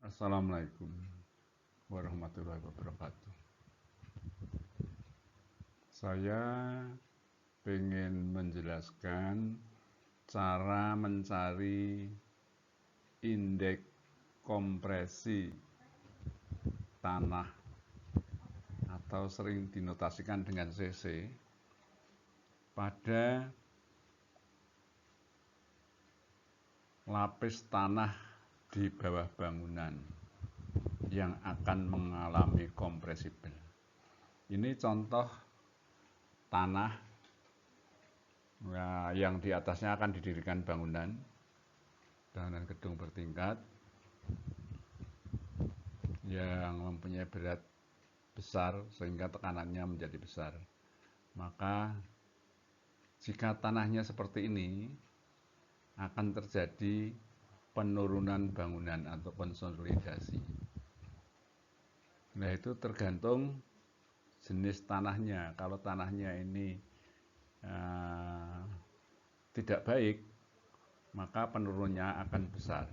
Assalamualaikum warahmatullahi wabarakatuh. Saya ingin menjelaskan cara mencari indeks kompresi tanah atau sering dinotasikan dengan CC pada lapis tanah di bawah bangunan yang akan mengalami kompresibel. Ini contoh tanah yang di atasnya akan didirikan bangunan gedung bertingkat yang mempunyai berat besar sehingga tekanannya menjadi besar. Maka jika tanahnya seperti ini akan terjadi penurunan bangunan atau konsolidasi. Nah, itu tergantung jenis tanahnya. Kalau tanahnya ini tidak baik, maka penurunnya akan besar.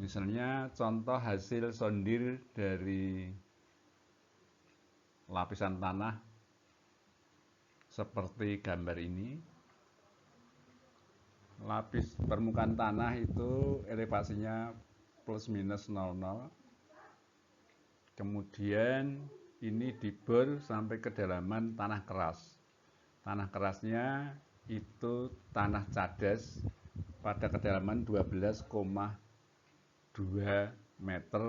Misalnya contoh hasil sondir dari lapisan tanah seperti gambar ini. Lapis permukaan tanah itu elevasinya plus minus 00. Kemudian ini dibor sampai kedalaman tanah keras. Tanah kerasnya itu tanah cadas pada kedalaman 12,2 meter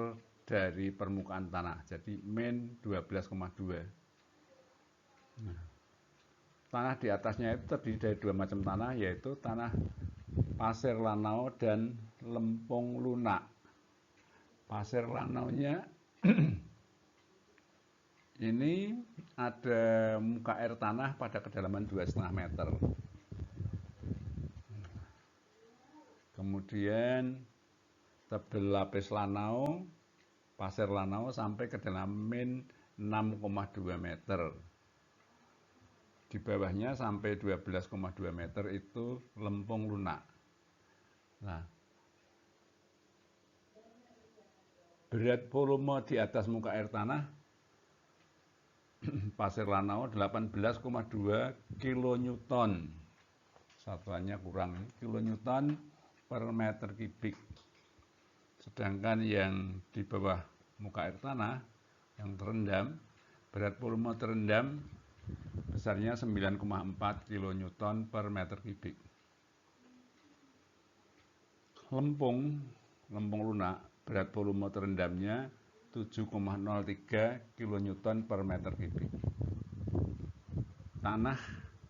dari permukaan tanah. Jadi min 12,2. Nah, tanah di atasnya itu terdiri dari dua macam tanah, yaitu tanah pasir lanau dan lempung lunak. Pasir lanaunya ini ada muka air tanah pada kedalaman 2,5 meter. Kemudian tebel lapis lanau, pasir lanau sampai kedalaman min 6,2 meter. Di bawahnya sampai 12,2 meter itu lempung lunak. Nah, berat volume di atas muka air tanah pasir lanau 18,2 kilonewton. Satuannya kurang, kilonewton per meter kubik. Sedangkan yang di bawah muka air tanah yang terendam, berat volume terendam besarnya 9,4 kilonewton per meter kubik. Lempung lunak, berat volume terendamnya 7,03 kilonewton per meter kubik.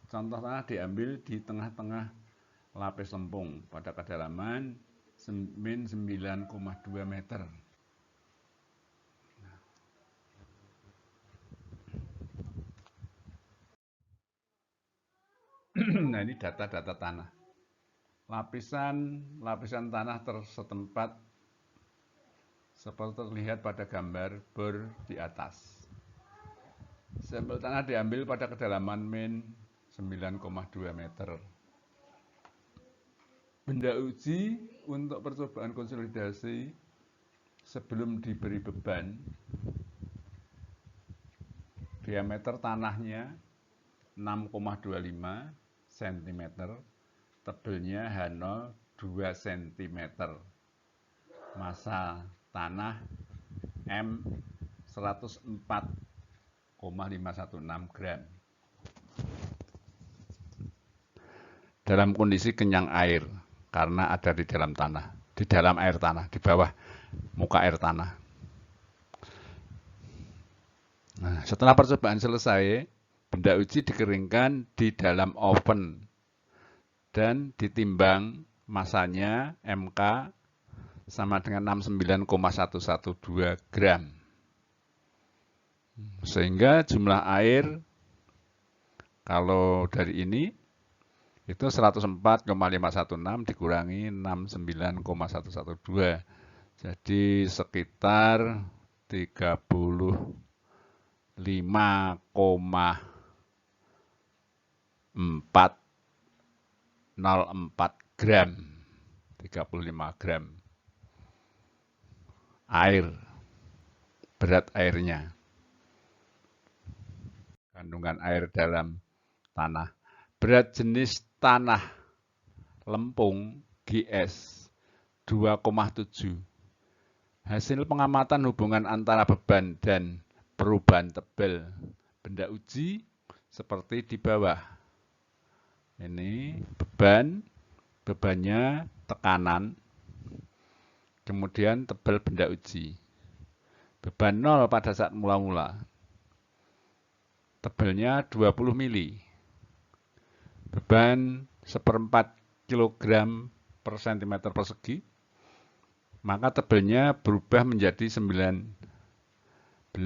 Contoh tanah diambil di tengah-tengah lapis lempung pada kedalaman min 9,2 meter. Nah, ini data-data tanah. Lapisan tanah setempat seperti terlihat pada gambar bor di atas. Sampel tanah diambil pada kedalaman min 9,2 meter. Benda uji untuk percobaan konsolidasi sebelum diberi beban, diameter tanahnya 6,25 cm, tebelnya H0 2 cm, massa tanah M 104,516 gram. Dalam kondisi kenyang air, karena ada di dalam tanah, di dalam air tanah, di bawah muka air tanah. Nah, setelah percobaan selesai, benda uji dikeringkan di dalam oven dan ditimbang masanya MK sama dengan 69,112 gram. Sehingga jumlah air kalau dari ini itu 104,516 dikurangi 69,112. Jadi sekitar 35,404 gram. 35 gram. air, berat airnya, kandungan air dalam tanah. Berat jenis tanah lempung GS 2,7. Hasil pengamatan hubungan antara beban dan perubahan tebal benda uji seperti di bawah. Ini bebannya tekanan, kemudian tebal benda uji. Beban 0 pada saat mula-mula, tebalnya 20 mili. Beban 1/4 kg per cm persegi, maka tebalnya berubah menjadi 19,82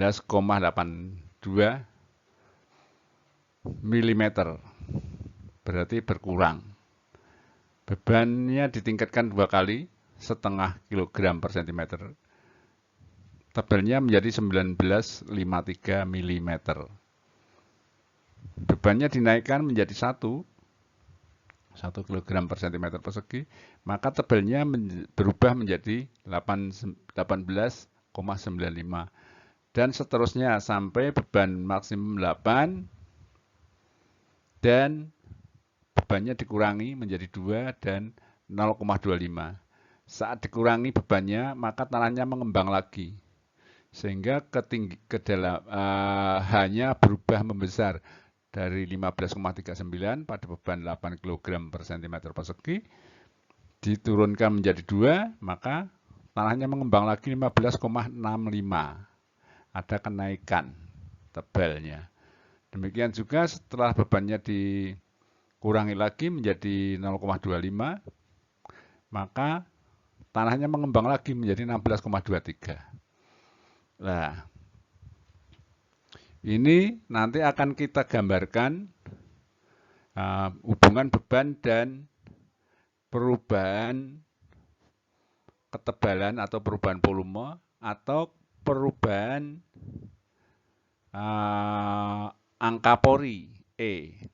mm, berarti berkurang. Bebannya ditingkatkan 2 kali, 0,5 kg per cm. Tebalnya menjadi 19,53 mm. Bebannya dinaikkan menjadi 1 kg per cm persegi, maka tebalnya berubah menjadi 18,95 dan seterusnya sampai beban maksimum 8 dan bebannya dikurangi menjadi 2 dan 0,25. Saat dikurangi bebannya, maka tanahnya mengembang lagi sehingga hanya berubah membesar dari 15,39 pada beban 8 kg per cm persegi, diturunkan menjadi 2, maka tanahnya mengembang lagi 15,65. Ada kenaikan tebalnya. Demikian juga setelah bebannya dikurangi lagi menjadi 0,25, maka tanahnya mengembang lagi menjadi 16,23. Nah, ini nanti akan kita gambarkan hubungan beban dan perubahan ketebalan atau perubahan volume atau perubahan angka pori E.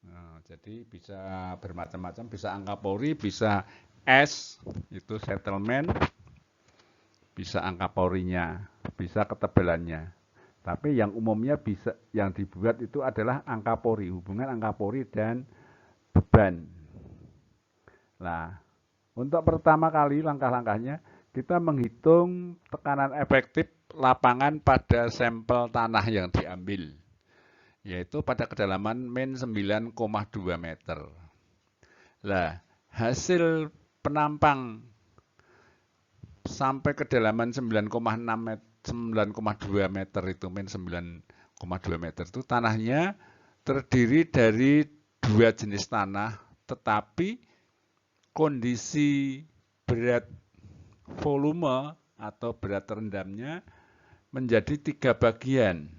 Nah, jadi bisa bermacam-macam, bisa angka pori, bisa S, itu settlement, bisa angka porinya, bisa ketebalannya. Tapi yang umumnya bisa yang dibuat itu adalah angka pori, hubungan angka pori dan beban. Nah, untuk pertama kali langkah-langkahnya kita menghitung tekanan efektif lapangan pada sampel tanah yang diambil, yaitu pada kedalaman min 9,2 meter. Nah, hasil penampang sampai kedalaman 9,2 meter itu min 9,2 meter itu tanahnya terdiri dari 2 jenis tanah, tetapi kondisi berat volume atau berat terendamnya menjadi 3 bagian.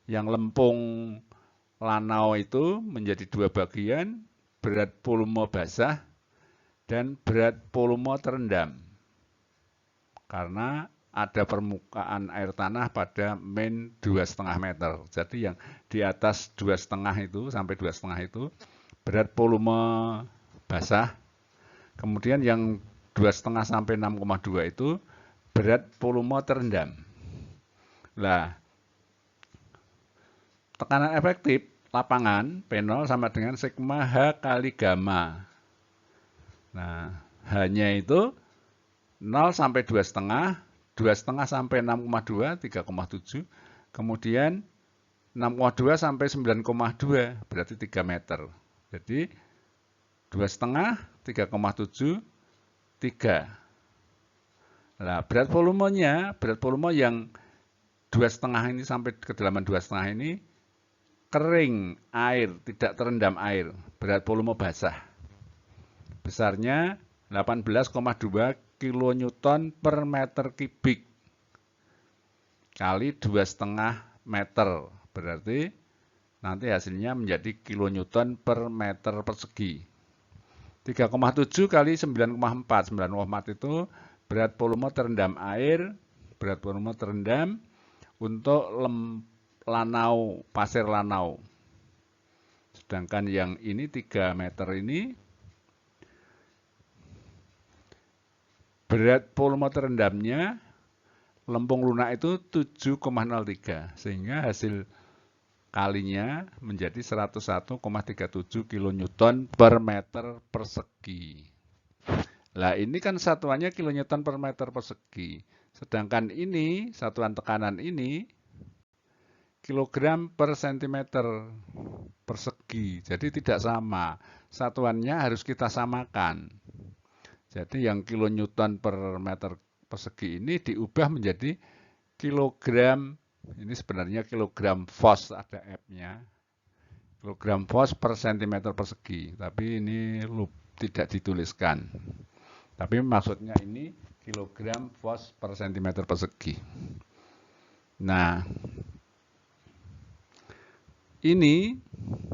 Yang lempung lanau itu menjadi 2 bagian, berat volume basah dan berat volume terendam. Karena ada permukaan air tanah pada min 2,5 meter. Jadi yang di atas 2,5 itu sampai 2,5 itu berat volume basah. Kemudian yang 2,5 sampai 6,2 itu berat volume terendam. Nah, tekanan efektif lapangan P0 sama dengan sigma H kali gamma. Nah, hanya itu 0 sampai 2,5, 2,5 sampai 6,2, 3,7, kemudian 6,2 sampai 9,2, berarti 3 meter. Jadi 2,5, 3,7, 3. Nah, berat volume yang 2,5 ini sampai kedalaman 2,5 ini kering, air, tidak terendam air, berat volume basah. Besarnya 18,2 kilonewton per meter kubik kali 2,5 meter, berarti nanti hasilnya menjadi kilonewton per meter persegi. 3,7 kali 9,4, 9,4 itu berat volume terendam air, berat volume terendam untuk lanau, pasir lanau. Sedangkan yang ini 3 meter ini berat volume terendamnya lempung lunak itu 7,03 sehingga hasil kalinya menjadi 101,37 kN per meter persegi. Nah, ini kan satuannya kilonewton per meter persegi. Sedangkan ini, satuan tekanan ini, kilogram per sentimeter persegi. Jadi tidak sama. Satuannya harus kita samakan. Jadi yang kilonewton per meter persegi ini diubah menjadi kilogram, ini sebenarnya kilogram Fos, ada F-nya. Kilogram Fos per sentimeter persegi, tapi ini tidak dituliskan. Tapi maksudnya ini kilogram Fos per sentimeter persegi. Nah, ini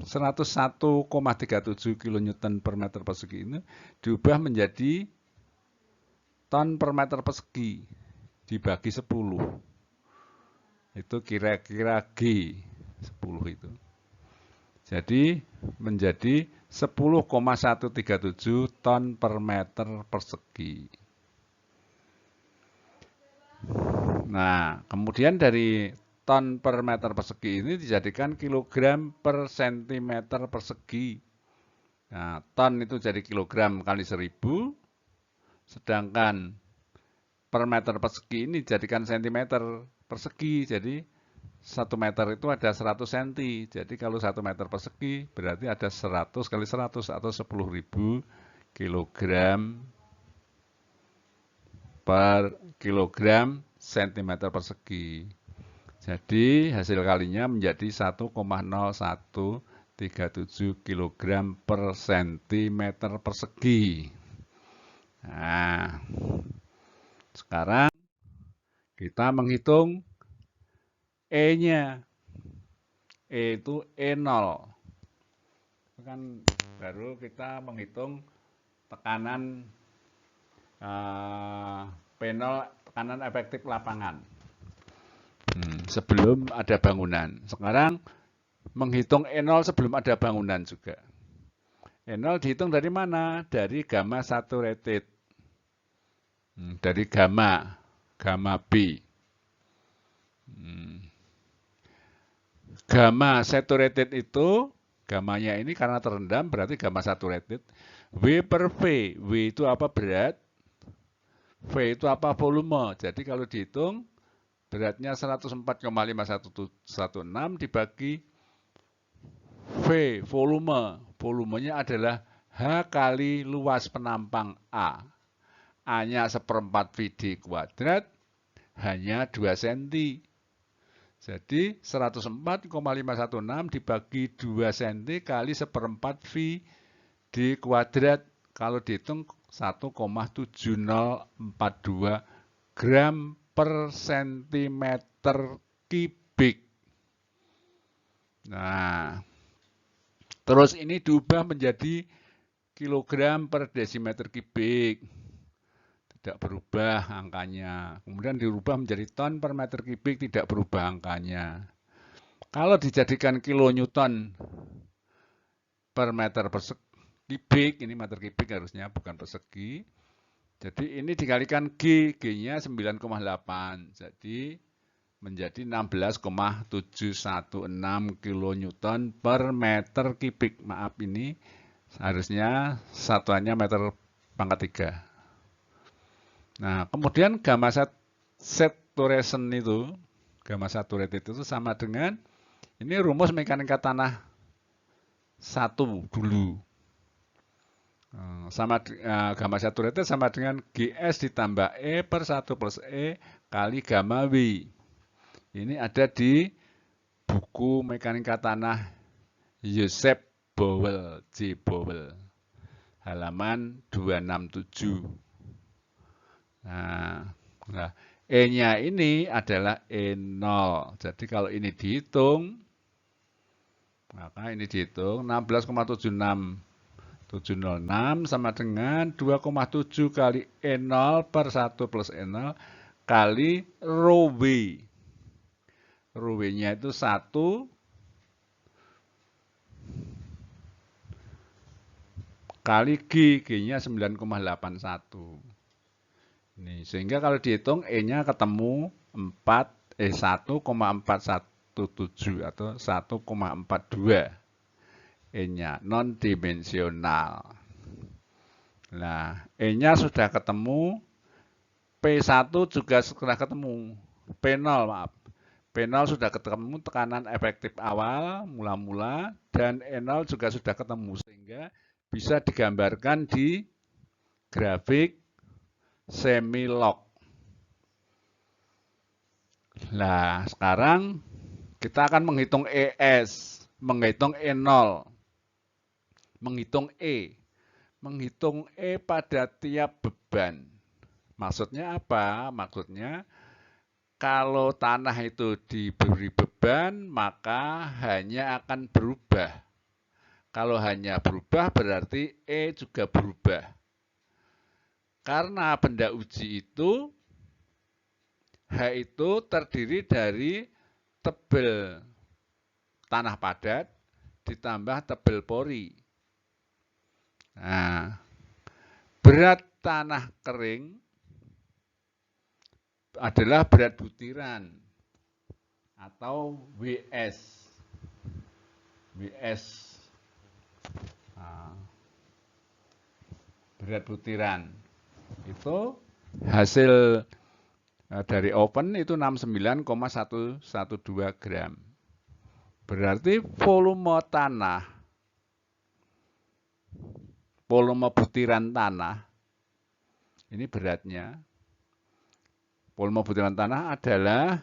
101,37 kN per meter persegi ini diubah menjadi ton per meter persegi dibagi 10. Itu kira-kira G 10 itu. Jadi menjadi 10,137 ton per meter persegi. Nah, kemudian dari ton per meter persegi ini dijadikan kilogram per sentimeter persegi. Nah, ton itu jadi kilogram kali 1000, sedangkan per meter persegi ini dijadikan sentimeter persegi. Jadi 1 meter itu ada 100 cm. Jadi kalau 1 meter persegi berarti ada 100 kali 100 atau 10.000 kilogram per kilogram sentimeter persegi. Jadi hasil kalinya menjadi 1,0137 kg per sentimeter persegi. Nah, sekarang kita menghitung E-nya. E itu E0. Itu kan baru kita menghitung tekanan P0, tekanan efektif lapangan. Sebelum ada bangunan. Sekarang menghitung E0 sebelum ada bangunan juga. E0 dihitung dari mana? Dari gamma saturated. Dari gamma B. Gamma saturated itu, gammanya ini karena terendam berarti gamma saturated. W per V. W itu apa? Berat. V itu apa? Volume. Jadi kalau dihitung, beratnya 104,5116 dibagi V, volume. Volumenya adalah H kali luas penampang A. A-nya 1/4 VD kuadrat, hanya 2 cm. Jadi 104,516 dibagi 2 cm kali 1/4 VD kuadrat. Kalau dihitung 1,7042 gram per sentimeter kubik. Nah, terus ini diubah menjadi kilogram per desimeter kubik. Tidak berubah angkanya. Kemudian dirubah menjadi ton per meter kubik, tidak berubah angkanya. Kalau dijadikan kilonewton per meter kubik, ini meter kubik harusnya bukan persegi. Jadi ini dikalikan G, G-nya 9,8. Jadi menjadi 16,716 kilonewton per meter kubik. Maaf, ini harusnya satuannya meter pangkat 3. Nah, kemudian gamma saturation itu, gamma saturated itu sama dengan, ini rumus mekanika tanah 1 dulu. Gamma saturated sama dengan GS ditambah E per 1 plus E kali gamma W. Ini ada di buku mekanika tanah Joseph Bowell, J. Bowell, halaman 267. Nah, E-nya ini adalah E0. Jadi kalau ini dihitung, maka ini dihitung 16,706 sama dengan 2,7 kali E0 per 1 plus E0 kali rho W. Rho W-nya itu 1 kali G, G-nya 9,81. Nih, sehingga kalau dihitung E-nya ketemu 1,4117 atau 1,42 E-nya, non-dimensional. Nah, E-nya sudah ketemu, P1 juga sudah ketemu, P0 maaf. P0 sudah ketemu tekanan efektif awal, mula-mula, dan E0 juga sudah ketemu, sehingga bisa digambarkan di grafik semi-log. Nah, sekarang kita akan menghitung ES, menghitung E0, menghitung E. Menghitung E pada tiap beban. Maksudnya apa? Maksudnya kalau tanah itu diberi beban, maka hanya akan berubah. Kalau hanya berubah berarti E juga berubah. Karena benda uji itu, H itu terdiri dari tebel tanah padat ditambah tebel pori. Nah, berat tanah kering adalah berat butiran atau WS. WS. Nah, berat butiran. Itu hasil dari oven itu 69,112 gram. Berarti volume tanah, volume butiran tanah, ini beratnya. Volume butiran tanah adalah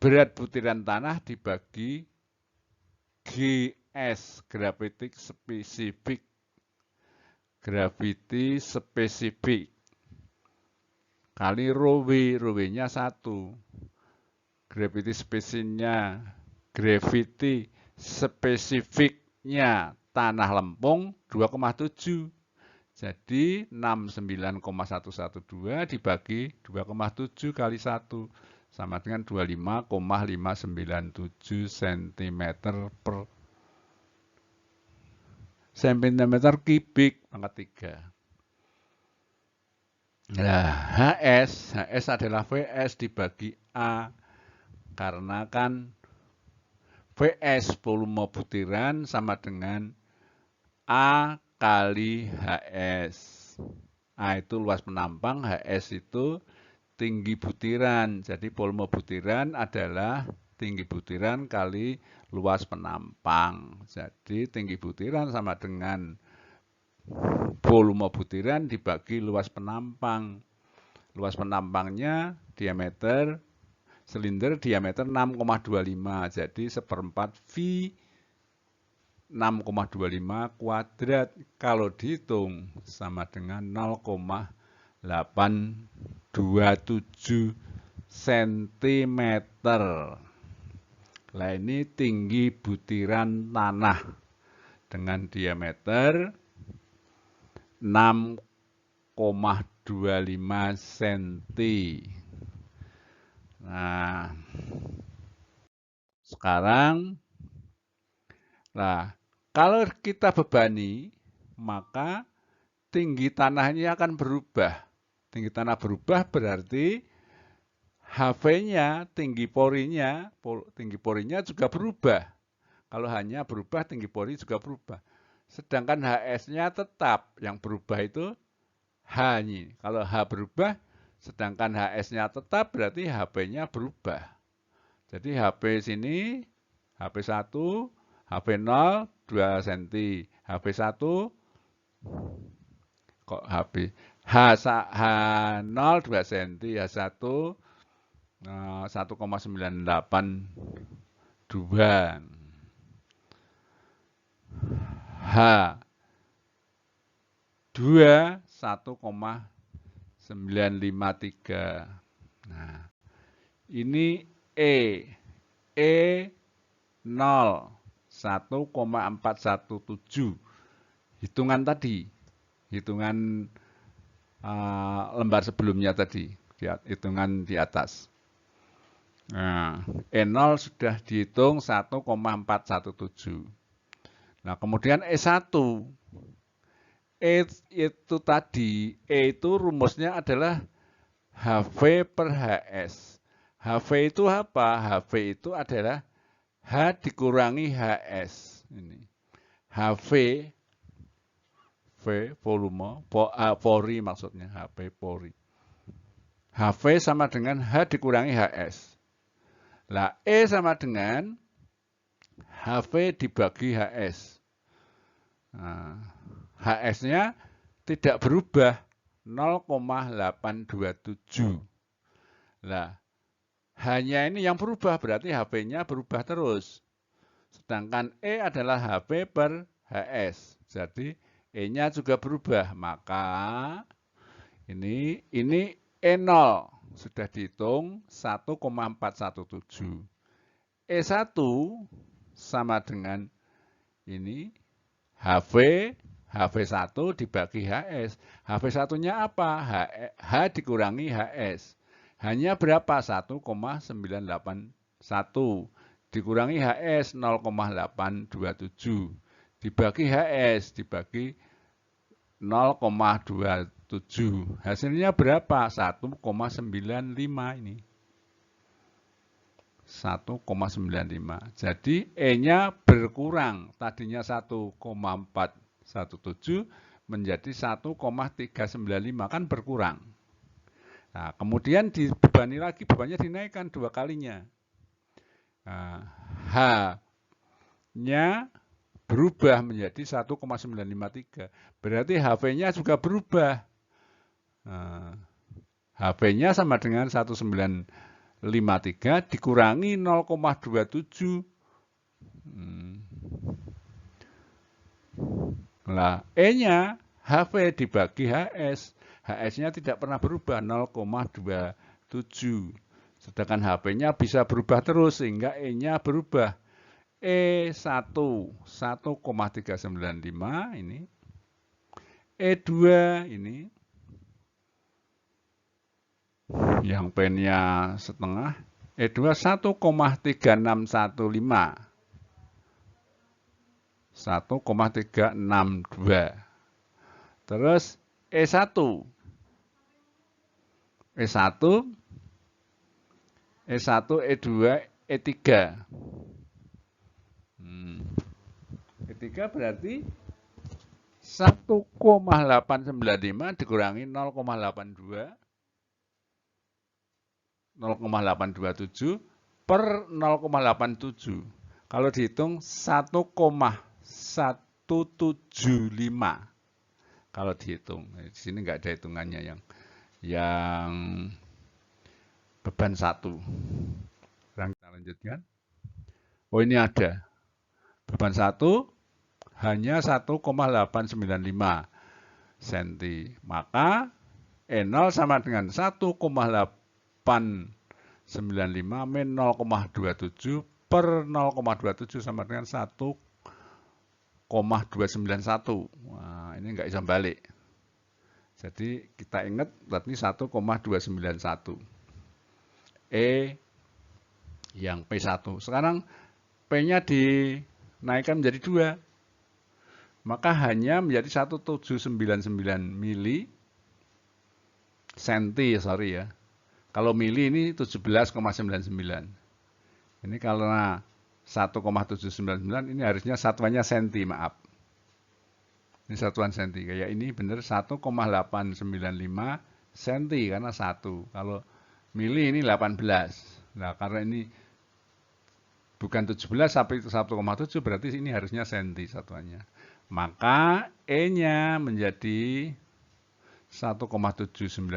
berat butiran tanah dibagi GS, gravity specific. Gravity specific. Kali rho W, rho W-nya 1. Gravity specificnya, gravity spesifiknya tanah lempung 2,7. Jadi 69,112 dibagi 2,7 kali 1 sama dengan 25,597 cm per cm kubik pangkat 3. Nah, HS adalah VS dibagi A. Karena kan VS volume butiran sama dengan A kali HS. A itu luas penampang, HS itu tinggi butiran. Jadi volume butiran adalah tinggi butiran kali luas penampang. Jadi tinggi butiran sama dengan volume butiran dibagi luas penampang. Luas penampangnya diameter silinder diameter 6,25. Jadi 1/4 V 6,25 kuadrat. Kalau dihitung sama dengan 0,827 cm. Nah, ini tinggi butiran tanah dengan diameter 6,25 cm. Nah, sekarang, kalau kita bebani, maka tinggi tanahnya akan berubah. Tinggi tanah berubah berarti HV-nya, tinggi porinya juga berubah. Kalau hanya berubah, tinggi pori juga berubah. Sedangkan HS-nya tetap, yang berubah itu H ini. Kalau H berubah, sedangkan HS-nya tetap, berarti HP-nya berubah. Jadi HP sini, HP1, HP0, 2 cm. HP1, kok HP? H0, 2 cm. H1, 1,982. H2 1,953. Nah, ini E0 1,417. Hitungan tadi, hitungan lembar sebelumnya tadi, hitungan di atas. Nah, E0 sudah dihitung 1,417. Nah, kemudian E1. itu tadi, E itu rumusnya adalah HV per HS. HV itu apa? HV itu adalah H dikurangi HS. Ini. HV, V volume, pori maksudnya, HV pori. HV sama dengan H dikurangi HS. Lah, E sama dengan HV dibagi HS. Nah, HS-nya tidak berubah, 0,827. Lah, hanya ini yang berubah, berarti HV-nya berubah terus. Sedangkan E adalah HV per HS. Jadi, E-nya juga berubah. Maka, ini E0 sudah dihitung 1,417. E1 sama dengan ini HV1 dibagi HS. HV1-nya apa? H dikurangi HS. Hanya berapa? 1,981. Dikurangi HS 0,827. Dibagi HS, dibagi 0,27. Hasilnya berapa? 1,95 ini. 1,95. Jadi E-nya berkurang. Tadinya 1,417 menjadi 1,395, kan berkurang. Nah, kemudian dibebani lagi, bebannya dinaikkan 2 kalinya. Nah, H-nya berubah menjadi 1,953. Berarti HV-nya juga berubah. Nah, HV-nya sama dengan 1953 dikurangi 0,27. Nah, E-nya HV dibagi HS. HS-nya tidak pernah berubah, 0,27. Sedangkan HV-nya bisa berubah terus sehingga E-nya berubah. E1 1,395 ini. E2 ini yang pennya setengah. E2 1,3615. 1,362. Terus E1. E1, E1, E2, E3. E3 berarti 1,895 dikurangi 0,82. 0,827 per 0,87. Kalau dihitung 1,175. Kalau dihitung, di sini nggak ada hitungannya yang beban 1. Sekarang kita lanjutkan. Oh, ini ada. Beban 1 hanya 1,895 cm. Maka E0 sama dengan 1,895 min 0,27 per 0,27 sama dengan 1,291. Nah, ini nggak bisa balik. Jadi kita ingat berarti 1,291. E yang P1. Sekarang P-nya dinaikkan menjadi 2. Maka hanya menjadi 1799 mili senti, sorry ya. Kalau mili ini 17,99. Ini karena 1,799 ini harusnya satuannya senti, maaf. Ini satuan senti. Kayak ini benar 1,895 senti karena 1. Kalau mili ini 18. Nah, karena ini bukan 17 sampai 1,7 berarti ini harusnya senti satuannya. Maka E-nya menjadi 1,799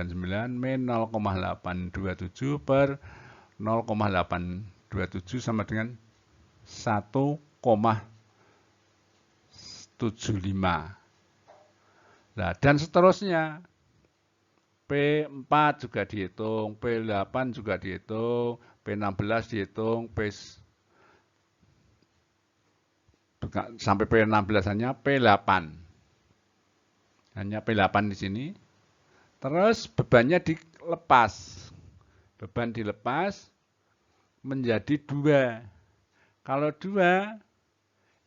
min 0,827 per 0,827 sama dengan 1,75. Nah, dan seterusnya. P4 juga dihitung, P8 juga dihitung, P16 dihitung, sampai P16 hanya P8. Hanya P8 di sini. Terus bebannya dilepas. Beban dilepas menjadi 2. Kalau 2,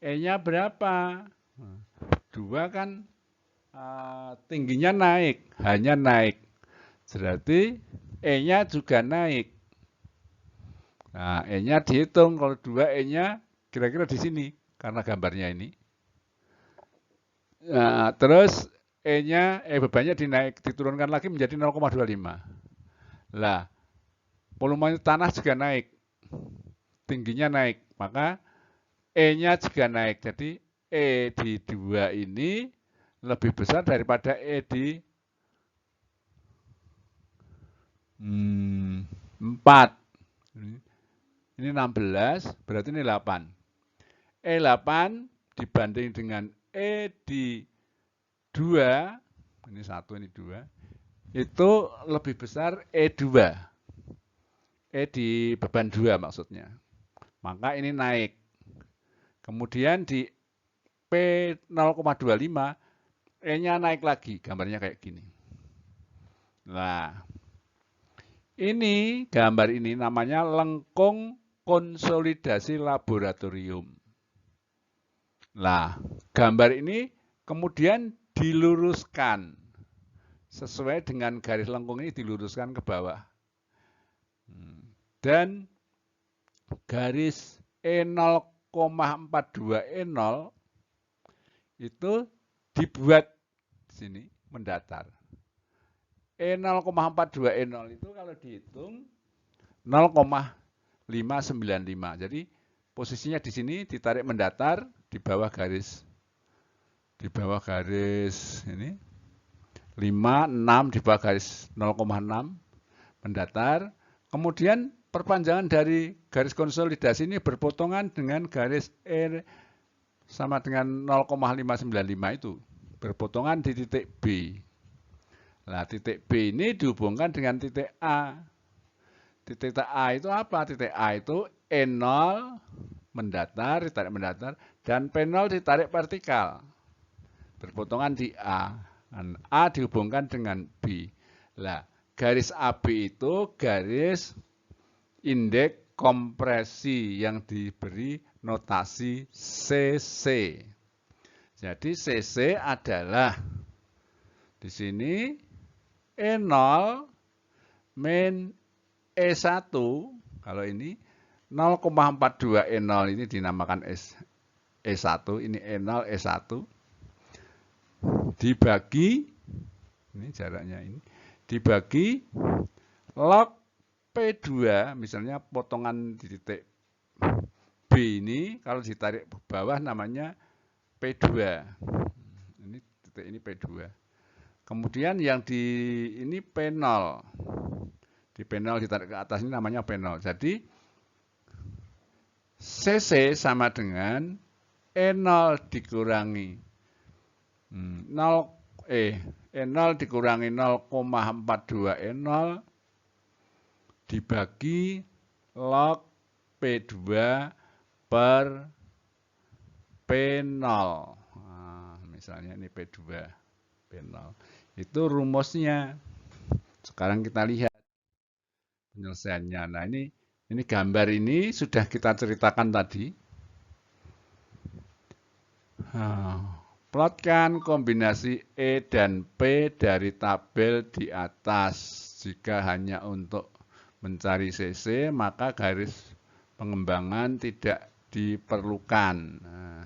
E-nya berapa? 2 kan tingginya naik, hanya naik. Berarti E-nya juga naik. Nah, E-nya dihitung. Kalau 2 E-nya kira-kira di sini karena gambarnya ini. Nah, terus E-nya, bebannya diturunkan lagi menjadi 0,25. Lah, volume tanah juga naik. Tingginya naik. Maka E-nya juga naik. Jadi E di 2 ini lebih besar daripada E di 4. Ini 16, berarti ini 8. E8 dibanding dengan E di 2, ini 1, ini 2, itu lebih besar E2. E di beban 2 maksudnya. Maka ini naik. Kemudian di P0,25, E-nya naik lagi, gambarnya kayak gini. Nah, ini gambar ini namanya lengkung konsolidasi laboratorium. Nah, gambar ini kemudian diluruskan. Sesuai dengan garis lengkung ini diluruskan ke bawah. Dan garis E0,42E0 itu dibuat di sini mendatar. E0,42E0 itu kalau dihitung 0,595. Jadi posisinya di sini ditarik mendatar di bawah garis ini 5, 6 di bawah garis 0,6 mendatar. Kemudian perpanjangan dari garis konsolidasi ini berpotongan dengan garis E sama dengan 0,595 itu. Berpotongan di titik B. Nah, titik B ini dihubungkan dengan titik A. Titik A itu apa? Titik A itu E0 mendatar, ditarik mendatar, dan P0 ditarik vertikal. Berpotongan di A. Dan A dihubungkan dengan B. Nah, garis AB itu garis indeks kompresi yang diberi notasi CC. Jadi CC adalah di sini E0 min E1, kalau ini 0,42 E0 ini dinamakan E1, ini E0 E1 dibagi, ini jaraknya ini, dibagi log P2, misalnya potongan di titik B ini, kalau ditarik ke bawah namanya P2. Ini titik ini P2. Kemudian yang di ini P0. Di P0 ditarik ke atas ini namanya P0. Jadi CC sama dengan E0 dikurangi E0 dikurangi 0,42 E0 dibagi log P2 per P0. Nah, misalnya ini P2, P0. Itu rumusnya. Sekarang kita lihat penyelesaiannya. Nah, ini gambar ini sudah kita ceritakan tadi. Plotkan kombinasi E dan P dari tabel di atas. Jika hanya untuk mencari CC, maka garis pengembangan tidak diperlukan. Nah,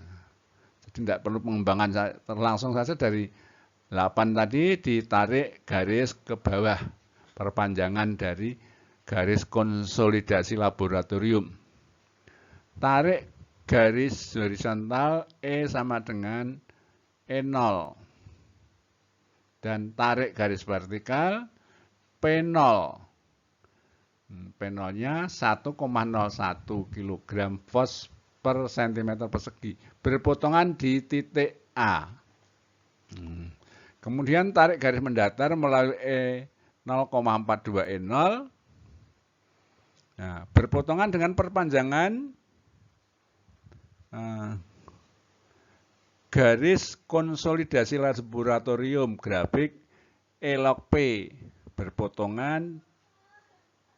jadi tidak perlu pengembangan, langsung saja dari 8 tadi ditarik garis ke bawah. Perpanjangan dari garis konsolidasi laboratorium. Tarik garis horizontal E sama dengan E0. Dan tarik garis vertikal P0. P0-nya 1,01 kg fos per cm persegi. Berpotongan di titik A. Kemudian tarik garis mendatar melalui E0,42E0. Nah, berpotongan dengan perpanjangan garis konsolidasi laboratorium grafik E log P. Berpotongan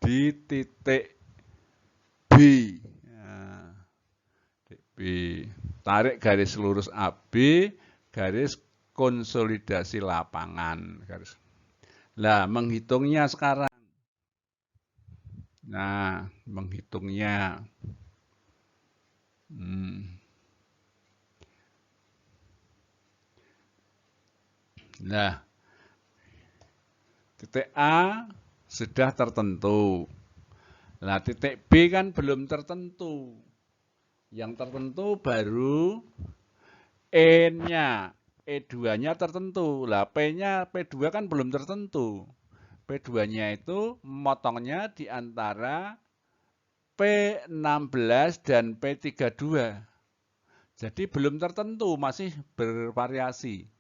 di titik B. Nah, B. Tarik garis lurus AB, garis konsolidasi lapangan. Nah, menghitungnya sekarang. Nah, menghitungnya. Nah, titik A sudah tertentu. Nah, titik B kan belum tertentu. Yang tertentu baru E-nya. E2-nya tertentu. Lah, P-nya P2 kan belum tertentu. P2-nya itu motongnya di antara P16 dan P32. Jadi belum tertentu, masih bervariasi.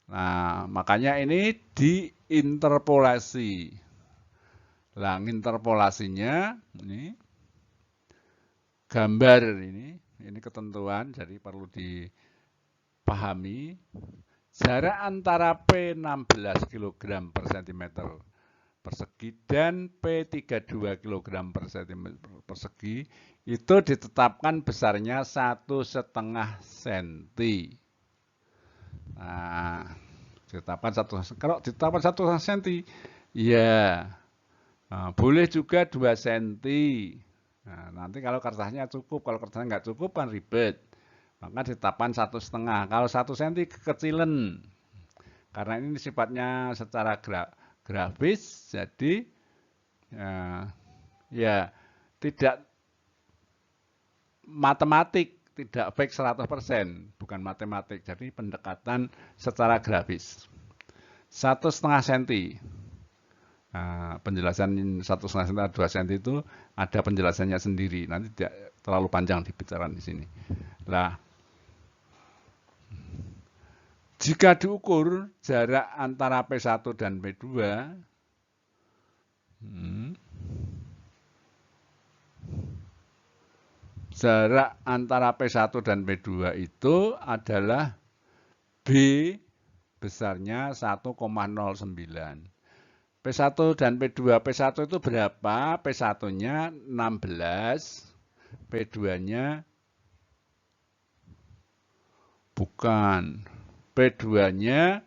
Nah, makanya ini diinterpolasi. Nah, interpolasinya ini gambar ini ketentuan, jadi perlu dipahami. Jarak antara P16 kg per cm persegi dan P32 kg per cm persegi itu ditetapkan besarnya 1,5 cm. Nah, kalau ditetapkan 1,5 cm, ya boleh juga 2 cm. Nah, nanti kalau kertasnya cukup, kalau kertasnya nggak cukup kan ribet. Maka ditetapkan 1,5. Kalau 1 cm kekecilan. Karena ini sifatnya secara grafis, jadi ya tidak matematik, tidak fix 100%, bukan matematik. Jadi pendekatan secara grafis. 1,5 cm. Nah, penjelasan 1,5 cm atau 2 cm itu ada penjelasannya sendiri. Nanti tidak terlalu panjang dibicarakan di sini. Nah, jika diukur jarak antara P1 dan P2, jarak antara P1 dan P2 itu adalah B besarnya 1,09. P1 dan P2. P1 itu berapa? P1-nya 16, P2-nya bukan. P2-nya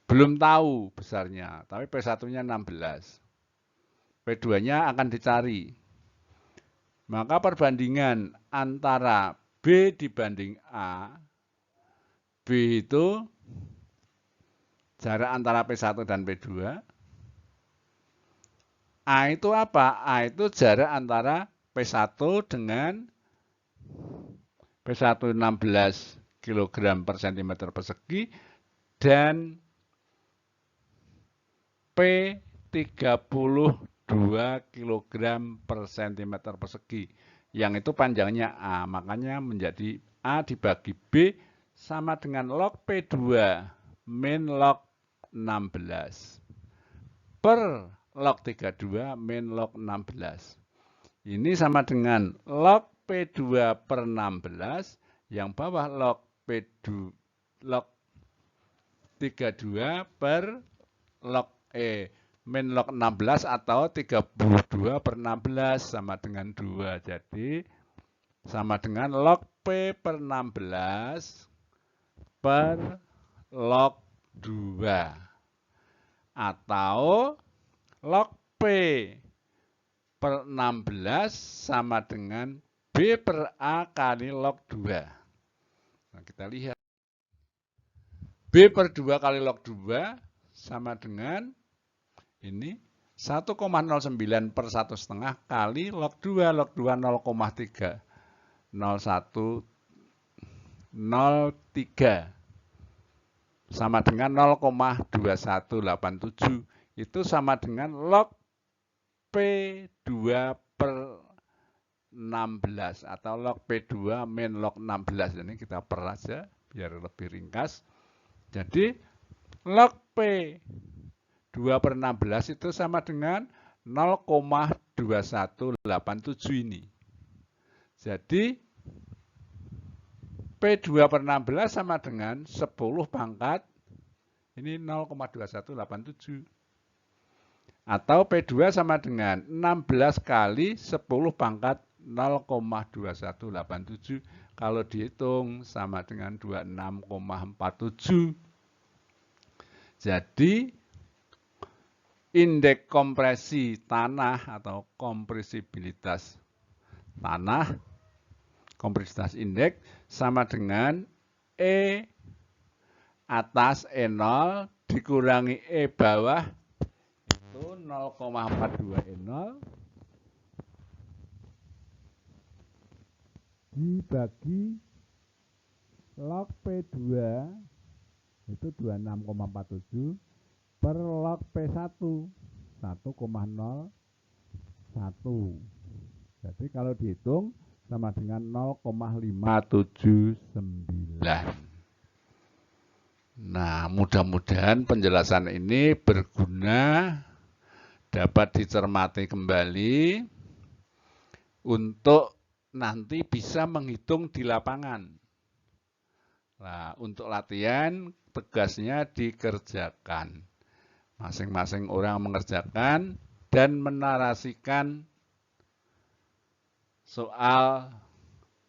belum tahu besarnya, tapi P1-nya 16. P2-nya akan dicari. Maka perbandingan antara B dibanding A, B itu jarak antara P1 dan P2. A itu apa? A itu jarak antara P1 dengan P1 16 kg per cm persegi dan P32 kg per cm persegi. Yang itu panjangnya A, makanya menjadi A dibagi B sama dengan log P2 min log 16 per log 32 min log 16. Ini sama dengan log P2 per 16, yang bawah log P2 log 32 per log min log 16 atau 32 per 16 sama dengan 2. Jadi sama dengan log P per 16 per log 2. Atau log P per 16 sama dengan B per A kali log 2. Nah, kita lihat. B per 2 kali log 2 sama dengan ini 1,09 per 1,5 kali log 2. Log 2 0,3. 0103 sama dengan 0,2187. Itu sama dengan log P2 per 16 atau log P2 min log 16. Ini kita per aja biar lebih ringkas. Jadi log P2 per 16 itu sama dengan 0,2187 ini. Jadi P2 per 16 sama dengan 10 pangkat, ini 0,2187. Atau P2 sama dengan 16 kali 10 pangkat 0,2187. Kalau dihitung sama dengan 26,47. Jadi indeks kompresi tanah atau kompresibilitas tanah, kompresibilitas indeks sama dengan E atas E0 dikurangi E bawah itu 0,42 E0 dibagi log P2 itu 26,47 per log P1 1,01. Jadi kalau dihitung sama dengan 0,579. Nah, mudah-mudahan penjelasan ini berguna, dapat dicermati kembali untuk nanti bisa menghitung di lapangan. Nah, untuk latihan tugasnya dikerjakan. Masing-masing orang mengerjakan dan menarasikan soal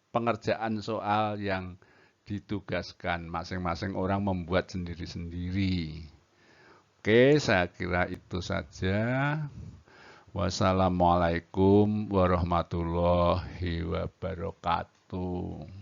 pengerjaan soal yang ditugaskan. Masing-masing orang membuat sendiri-sendiri. Oke, saya kira itu saja. Wassalamualaikum warahmatullahi wabarakatuh.